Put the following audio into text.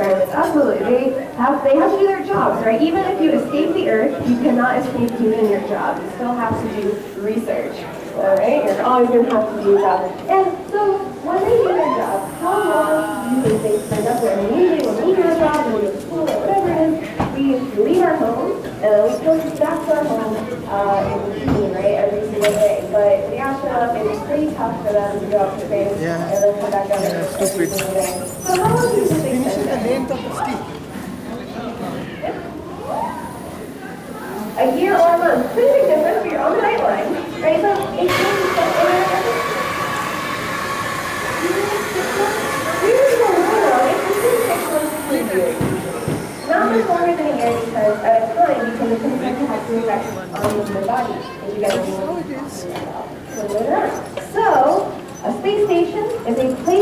experiments. Absolutely. They have to do their jobs, right? Even if you escape the Earth, you cannot escape doing your job. You still have to do research. Alright? You're always going to have to do your job. And so, when they do their job, how long do you think they spend up there? I mean, usually when we do our job, when we go to school or whatever it is, we leave our home, and then we go back to our home in routine, right, every single day. But the astronauts, it's pretty tough for them to go up to space and then come back down every single day. So how long do you think they spend there? A year or a month. Pretty big difference, but you're on the right line. Right? So it's not much longer than a year because at a time because it can start to have some effects on the body. If you guys know what it is. So a space station is a place